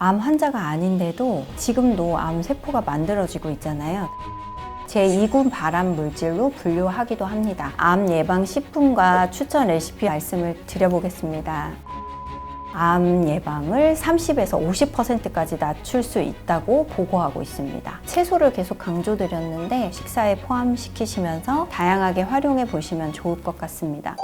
암 환자가 아닌데도 지금도 암 세포가 만들어지고 있잖아요. 제2군 발암 물질로 분류하기도 합니다. 암 예방 식품과 추천 레시피 말씀을 드려보겠습니다. 암 예방을 30에서 50%까지 낮출 수 있다고 보고하고 있습니다. 채소를 계속 강조드렸는데 식사에 포함시키시면서 다양하게 활용해 보시면 좋을 것 같습니다.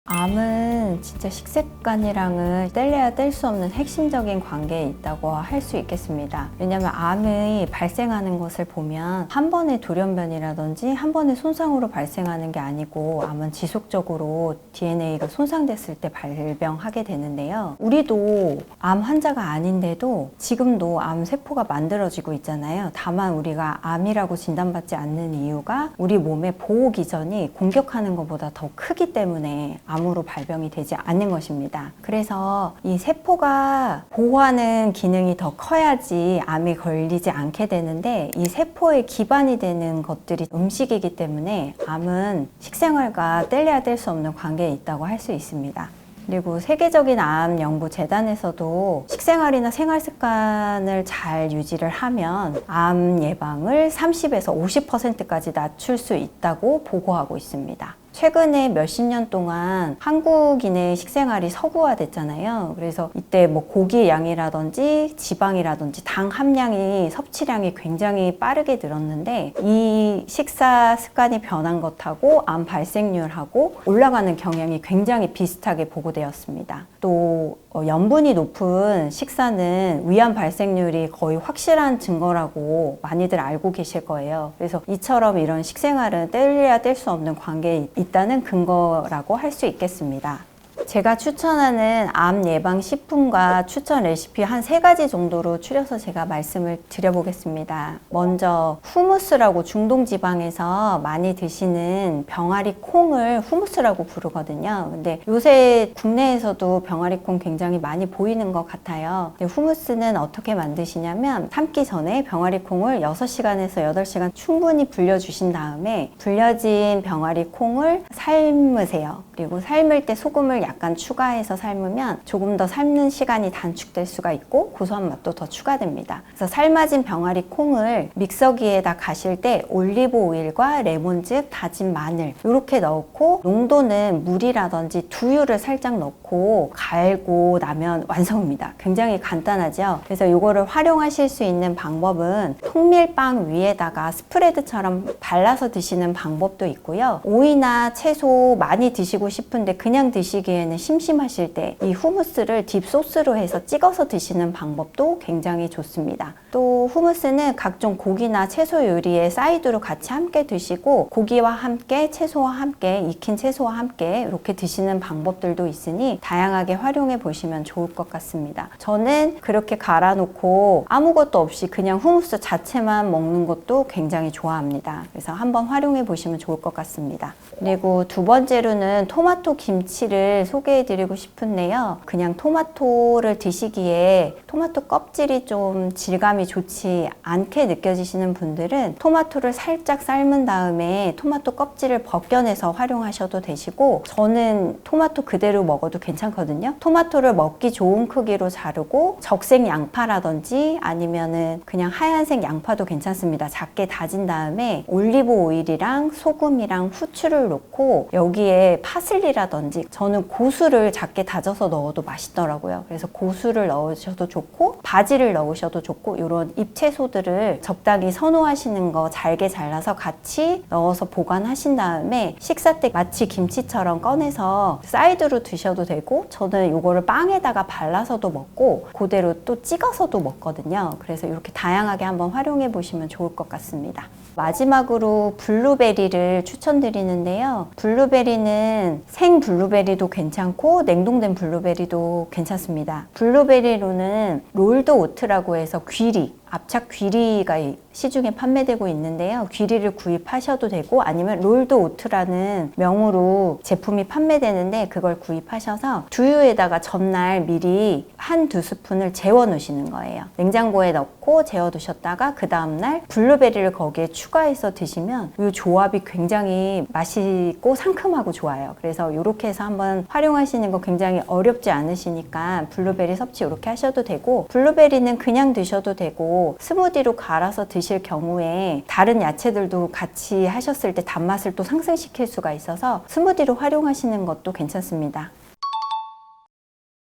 암은 진짜 식습관이랑은 뗄래야 뗄 수 없는 핵심적인 관계에 있다고 할 수 있겠습니다. 왜냐하면 암이 발생하는 것을 보면 한 번의 돌연변이라든지 한 번의 손상으로 발생하는 게 아니고 암은 지속적으로 DNA가 손상됐을 때 발병하게 되는데요. 우리도 암 환자가 아닌데도 지금도 암 세포가 만들어지고 있잖아요. 다만 우리가 암이라고 진단받지 않는 이유가 우리 몸의 보호 기전이 공격하는 것보다 더 크기 때문에 암으로 발병이 되지 않는 것입니다. 그래서 이 세포가 보호하는 기능이 더 커야지 암에 걸리지 않게 되는데 이 세포의 기반이 되는 것들이 음식이기 때문에 암은 식생활과 뗄래야 뗄 수 없는 관계에 있다고 할 수 있습니다. 그리고 세계적인 암 연구 재단에서도 식생활이나 생활 습관을 잘 유지를 하면 암 예방을 30에서 50%까지 낮출 수 있다고 보고하고 있습니다. 최근에 몇십 년 동안 한국인의 식생활이 서구화됐잖아요. 그래서 이때 뭐 고기의 양이라든지 지방이라든지 당 함량이 섭취량이 굉장히 빠르게 늘었는데 이 식사 습관이 변한 것하고 암 발생률하고 올라가는 경향이 굉장히 비슷하게 보고되었습니다. 또 염분이 높은 식사는 위암 발생률이 거의 확실한 증거라고 많이들 알고 계실 거예요. 그래서 이처럼 이런 식생활은 뗄래야 뗄 수 없는 관계에 있다는 근거라고 할 수 있겠습니다. 제가 추천하는 암 예방 식품과 추천 레시피 한 3가지 정도로 추려서 제가 말씀을 드려보겠습니다. 먼저 후무스라고 중동 지방에서 많이 드시는 병아리 콩을 후무스라고 부르거든요. 근데 요새 국내에서도 병아리 콩 굉장히 많이 보이는 것 같아요. 근데 후무스는 어떻게 만드시냐면 삶기 전에 병아리 콩을 6시간에서 8시간 충분히 불려주신 다음에 불려진 병아리 콩을 삶으세요. 그리고 삶을 때 소금을 약간 추가해서 삶으면 조금 더 삶는 시간이 단축될 수가 있고 고소한 맛도 더 추가됩니다. 그래서 삶아진 병아리 콩을 믹서기에다 가실 때 올리브 오일과 레몬즙, 다진 마늘 이렇게 넣고 농도는 물이라든지 두유를 살짝 넣고 갈고 나면 완성입니다. 굉장히 간단하죠. 그래서 이거를 활용하실 수 있는 방법은 통밀빵 위에다가 스프레드처럼 발라서 드시는 방법도 있고요. 오이나 채소 많이 드시고 싶은데 그냥 드시기에는 심심하실 때 이 후무스를 딥소스로 해서 찍어서 드시는 방법도 굉장히 좋습니다. 또 후무스는 각종 고기나 채소 요리에 사이드로 같이 함께 드시고 고기와 함께 채소와 함께 익힌 채소와 함께 이렇게 드시는 방법들도 있으니 다양하게 활용해 보시면 좋을 것 같습니다. 저는 그렇게 갈아 놓고 아무것도 없이 그냥 후무스 자체만 먹는 것도 굉장히 좋아합니다. 그래서 한번 활용해 보시면 좋을 것 같습니다. 그리고 두 번째로는 토마토 김치를 소개해 드리고 싶은데요. 그냥 토마토를 드시기에 토마토 껍질이 좀 질감이 좋지 않게 느껴지시는 분들은 토마토를 살짝 삶은 다음에 토마토 껍질을 벗겨내서 활용하셔도 되시고 저는 토마토 그대로 먹어도 괜찮거든요. 토마토를 먹기 좋은 크기로 자르고 적색 양파라든지 아니면은 그냥 하얀색 양파도 괜찮습니다. 작게 다진 다음에 올리브 오일이랑 소금이랑 후추를 넣고 여기에 파슬리라든지 저는 고수를 작게 다져서 넣어도 맛있더라고요. 그래서 고수를 넣으셔도 좋고 바지를 넣으셔도 좋고 이런 잎채소들을 적당히 선호하시는 거 잘게 잘라서 같이 넣어서 보관하신 다음에 식사 때 마치 김치처럼 꺼내서 사이드로 드셔도 되고 저는 이거를 빵에다가 발라서도 먹고 그대로 또 찍어서도 먹거든요. 그래서 이렇게 다양하게 한번 활용해 보시면 좋을 것 같습니다. 마지막으로 블루베리를 추천드리는데요. 블루베리는 생 블루베리도 괜찮고 냉동된 블루베리도 괜찮습니다. 블루베리로는 롤드 오트라고 해서 귀리, 압착 귀리가 시중에 판매되고 있는데요. 귀리를 구입하셔도 되고 아니면 롤드 오트라는 명으로 제품이 판매되는데 그걸 구입하셔서 두유에다가 전날 미리 한두 스푼을 재워 놓으시는 거예요. 냉장고에 넣고 재워 두셨다가 그 다음날 블루베리를 거기에 추가해서 드시면 이 조합이 굉장히 맛있고 상큼하고 좋아요. 그래서 이렇게 해서 한번 활용하시는 거 굉장히 어렵지 않으시니까 블루베리 섭취 이렇게 하셔도 되고, 블루베리는 그냥 드셔도 되고 스무디로 갈아서 드실 경우에 다른 야채들도 같이 하셨을 때 단맛을 또 상승시킬 수가 있어서 스무디로 활용하시는 것도 괜찮습니다.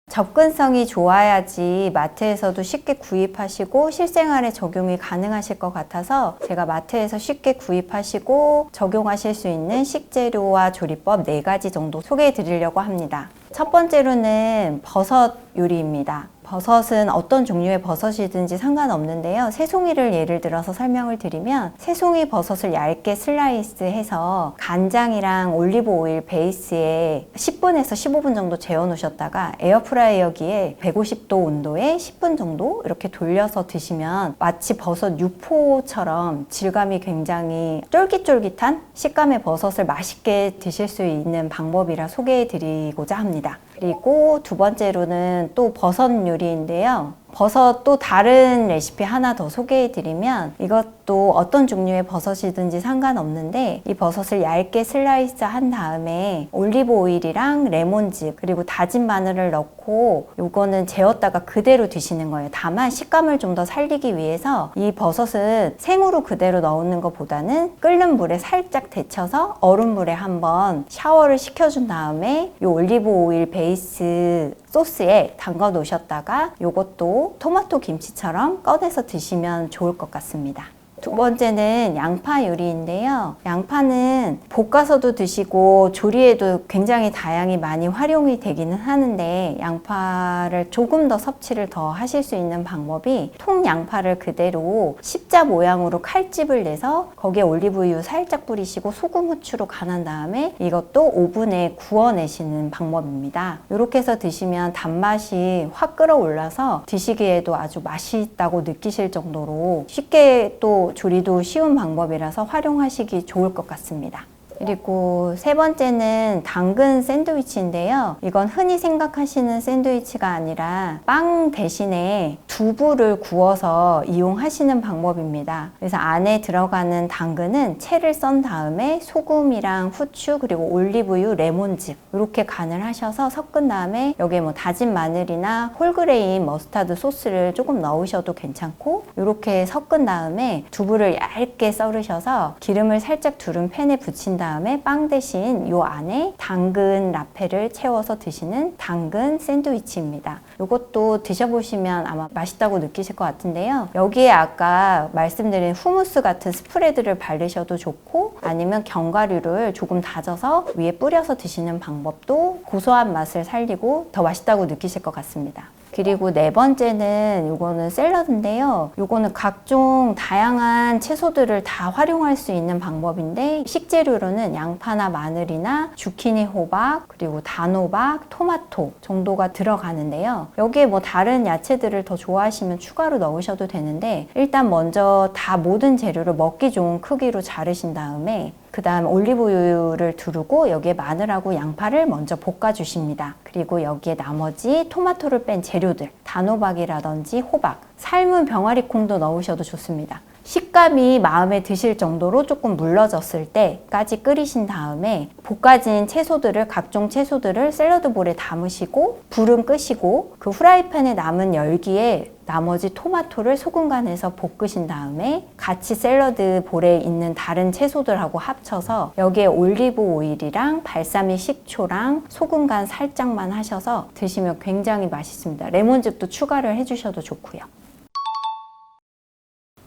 접근성이 좋아야지 마트에서도 쉽게 구입하시고 실생활에 적용이 가능하실 것 같아서 제가 마트에서 쉽게 구입하시고 적용하실 수 있는 식재료와 조리법 4가지 정도 소개해 드리려고 합니다. 첫 번째로는 버섯 요리입니다. 버섯은 어떤 종류의 버섯이든지 상관없는데요. 새송이를 예를 들어서 설명을 드리면, 새송이 버섯을 얇게 슬라이스해서 간장이랑 올리브 오일 베이스에 10분에서 15분 정도 재워 놓으셨다가 에어프라이어기에 150도 온도에 10분 정도 이렇게 돌려서 드시면 마치 버섯 유포처럼 질감이 굉장히 쫄깃쫄깃한 식감의 버섯을 맛있게 드실 수 있는 방법이라 소개해 드리고자 합니다. 그리고 두 번째로는 또 버섯 요리인데요. 버섯 또 다른 레시피 하나 더 소개해 드리면, 이것도 어떤 종류의 버섯이든지 상관없는데 이 버섯을 얇게 슬라이스 한 다음에 올리브 오일이랑 레몬즙 그리고 다진 마늘을 넣고 요거는 재웠다가 그대로 드시는 거예요. 다만 식감을 좀 더 살리기 위해서 이 버섯은 생으로 그대로 넣는 것보다는 끓는 물에 살짝 데쳐서 얼음물에 한번 샤워를 시켜준 다음에 이 올리브 오일 베이스 소스에 담가 놓으셨다가 요것도 토마토 김치처럼 꺼내서 드시면 좋을 것 같습니다. 두 번째는 양파 요리인데요. 양파는 볶아서도 드시고 조리에도 굉장히 다양히 많이 활용이 되기는 하는데, 양파를 조금 더 섭취를 더 하실 수 있는 방법이, 통 양파를 그대로 십자 모양으로 칼집을 내서 거기에 올리브유 살짝 뿌리시고 소금 후추로 간한 다음에 이것도 오븐에 구워내시는 방법입니다. 이렇게 해서 드시면 단맛이 확 끌어올라서 드시기에도 아주 맛있다고 느끼실 정도로 쉽게 또 조리도 쉬운 방법이라서 활용하시기 좋을 것 같습니다. 그리고 세 번째는 당근 샌드위치인데요. 이건 흔히 생각하시는 샌드위치가 아니라 빵 대신에 두부를 구워서 이용하시는 방법입니다. 그래서 안에 들어가는 당근은 채를 썬 다음에 소금이랑 후추 그리고 올리브유, 레몬즙 이렇게 간을 하셔서 섞은 다음에 여기에 뭐 다진 마늘이나 홀그레인 머스타드 소스를 조금 넣으셔도 괜찮고, 이렇게 섞은 다음에 두부를 얇게 썰으셔서 기름을 살짝 두른 팬에 부친 다음에 빵 대신 요 안에 당근 라페를 채워서 드시는 당근 샌드위치입니다. 이것도 드셔보시면 아마 맛있다고 느끼실 것 같은데요. 여기에 아까 말씀드린 후무스 같은 스프레드를 바르셔도 좋고, 아니면 견과류를 조금 다져서 위에 뿌려서 드시는 방법도 고소한 맛을 살리고 더 맛있다고 느끼실 것 같습니다. 그리고 네 번째는 요거는 샐러드인데요. 요거는 각종 다양한 채소들을 다 활용할 수 있는 방법인데, 식재료로는 양파나 마늘이나 주키니, 호박, 그리고 단호박, 토마토 정도가 들어가는데요. 여기에 뭐 다른 야채들을 더 좋아하시면 추가로 넣으셔도 되는데, 일단 먼저 다 모든 재료를 먹기 좋은 크기로 자르신 다음에 그 다음 올리브유를 두르고 여기에 마늘하고 양파를 먼저 볶아주십니다. 그리고 여기에 나머지 토마토를 뺀 재료들, 단호박이라든지 호박, 삶은 병아리콩도 넣으셔도 좋습니다. 식감이 마음에 드실 정도로 조금 물러졌을 때까지 끓이신 다음에 볶아진 채소들을, 각종 채소들을 샐러드 볼에 담으시고 불은 끄시고 그 후라이팬에 남은 열기에 나머지 토마토를 소금 간해서 볶으신 다음에 같이 샐러드 볼에 있는 다른 채소들하고 합쳐서 여기에 올리브 오일이랑 발사믹 식초랑 소금 간 살짝만 하셔서 드시면 굉장히 맛있습니다. 레몬즙도 추가를 해주셔도 좋고요.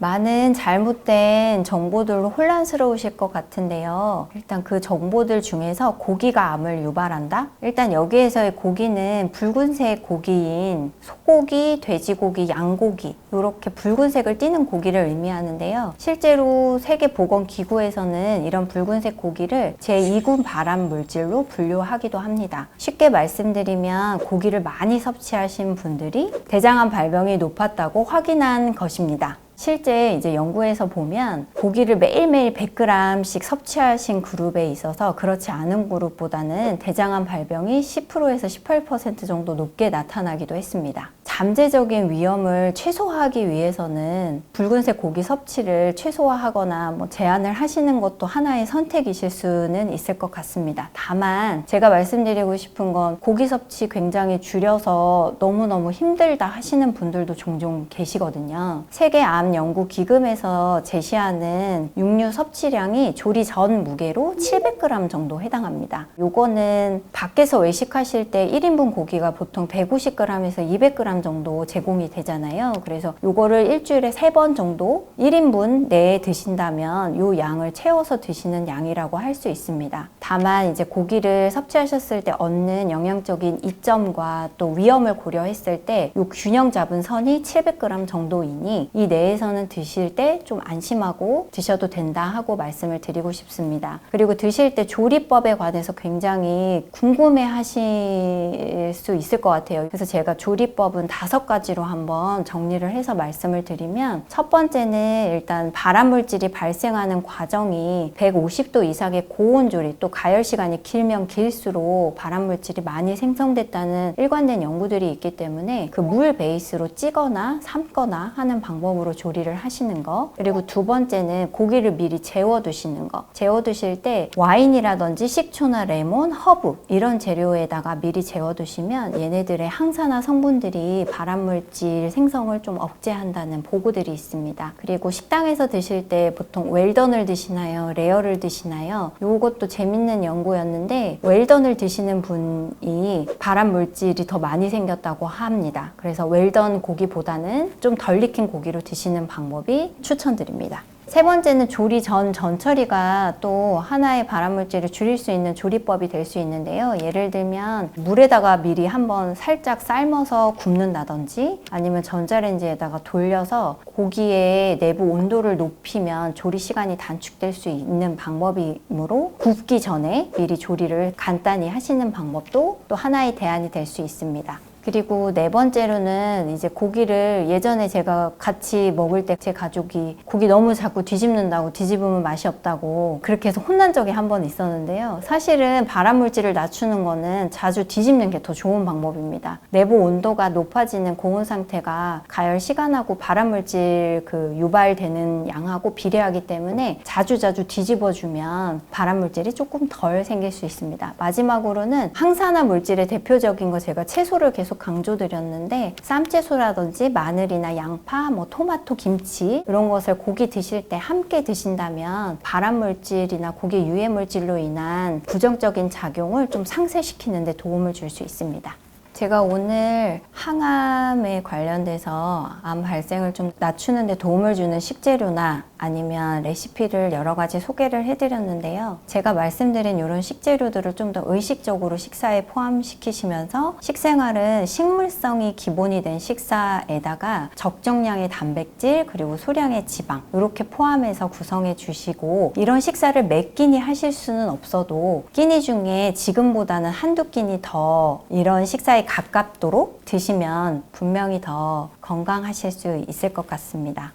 많은 잘못된 정보들로 혼란스러우실 것 같은데요. 일단 그 정보들 중에서 고기가 암을 유발한다? 일단 여기에서의 고기는 붉은색 고기인 소고기, 돼지고기, 양고기 이렇게 붉은색을 띠는 고기를 의미하는데요. 실제로 세계보건기구에서는 이런 붉은색 고기를 제2군 발암 물질로 분류하기도 합니다. 쉽게 말씀드리면 고기를 많이 섭취하신 분들이 대장암 발병이 높았다고 확인한 것입니다. 실제 이제 연구에서 보면 고기를 매일매일 100g씩 섭취하신 그룹에 있어서 그렇지 않은 그룹보다는 대장암 발병이 10%에서 18% 정도 높게 나타나기도 했습니다. 잠재적인 위험을 최소화하기 위해서는 붉은색 고기 섭취를 최소화하거나 제한을 하시는 것도 하나의 선택이실 수는 있을 것 같습니다. 다만 제가 말씀드리고 싶은 건 고기 섭취 굉장히 줄여서 너무너무 힘들다 하시는 분들도 종종 계시거든요. 세계암연구기금에서 제시하는 육류 섭취량이 조리 전 무게로 700g 정도 해당합니다. 요거는 밖에서 외식하실 때 1인분 고기가 보통 150g에서 200g 정도 제공이 되잖아요. 그래서 요거를 일주일에 3번 정도 1인분 내에 드신다면 요 양을 채워서 드시는 양이라고 할 수 있습니다. 다만 이제 고기를 섭취하셨을 때 얻는 영양적인 이점과 또 위험을 고려했을 때 요 균형 잡은 선이 700g 정도이니 이 내에서는 드실 때 좀 안심하고 드셔도 된다 하고 말씀을 드리고 싶습니다. 그리고 드실 때 조리법에 관해서 굉장히 궁금해 하실 수 있을 것 같아요. 그래서 제가 조리법은 5가지로 한번 정리를 해서 말씀을 드리면, 첫 번째는 일단 발암물질이 발생하는 과정이 150도 이상의 고온조리, 또 가열 시간이 길면 길수록 발암물질이 많이 생성됐다는 일관된 연구들이 있기 때문에 그 물 베이스로 찌거나 삶거나 하는 방법으로 조리를 하시는 거. 그리고 두 번째는 고기를 미리 재워 두시는 거. 재워 두실 때 와인이라든지 식초나 레몬, 허브 이런 재료에다가 미리 재워 두시면 얘네들의 항산화 성분들이 발암물질 생성을 좀 억제한다는 보고들이 있습니다. 그리고 식당에서 드실 때 보통 웰던을 드시나요? 레어를 드시나요? 요것도 재밌는 연구였는데 웰던을 드시는 분이 발암물질이 더 많이 생겼다고 합니다. 그래서 웰던 고기보다는 좀 덜 익힌 고기로 드시는 방법이 추천드립니다. 세 번째는 조리 전 전처리가 또 하나의 발암물질을 줄일 수 있는 조리법이 될 수 있는데요. 예를 들면 물에다가 미리 한번 살짝 삶아서 굽는다든지 아니면 전자레인지에다가 돌려서 고기의 내부 온도를 높이면 조리 시간이 단축될 수 있는 방법이므로 굽기 전에 미리 조리를 간단히 하시는 방법도 또 하나의 대안이 될 수 있습니다. 그리고 네 번째로는 이제 고기를 예전에 제가 같이 먹을 때 제 가족이 고기 너무 자꾸 뒤집는다고, 뒤집으면 맛이 없다고 그렇게 해서 혼난 적이 한 번 있었는데요. 사실은 발암물질을 낮추는 거는 자주 뒤집는 게 더 좋은 방법입니다. 내부 온도가 높아지는 고온 상태가 가열 시간하고 발암물질 유발되는 양하고 비례하기 때문에 자주자주 뒤집어주면 발암물질이 조금 덜 생길 수 있습니다. 마지막으로는 항산화 물질의 대표적인 거 제가 채소를 계속 강조드렸는데, 쌈채소라든지 마늘이나 양파, 토마토, 김치 이런 것을 고기 드실 때 함께 드신다면 발암물질이나 고기 유해물질로 인한 부정적인 작용을 좀 상쇄시키는 데 도움을 줄 수 있습니다. 제가 오늘 항암에 관련돼서 암 발생을 좀 낮추는 데 도움을 주는 식재료나 아니면 레시피를 여러 가지 소개를 해드렸는데요. 제가 말씀드린 이런 식재료들을 좀 더 의식적으로 식사에 포함시키시면서 식생활은 식물성이 기본이 된 식사에다가 적정량의 단백질 그리고 소량의 지방 이렇게 포함해서 구성해 주시고, 이런 식사를 몇 끼니 하실 수는 없어도 끼니 중에 지금보다는 한두 끼니 더 이런 식사에 가깝도록 드시면 분명히 더 건강하실 수 있을 것 같습니다.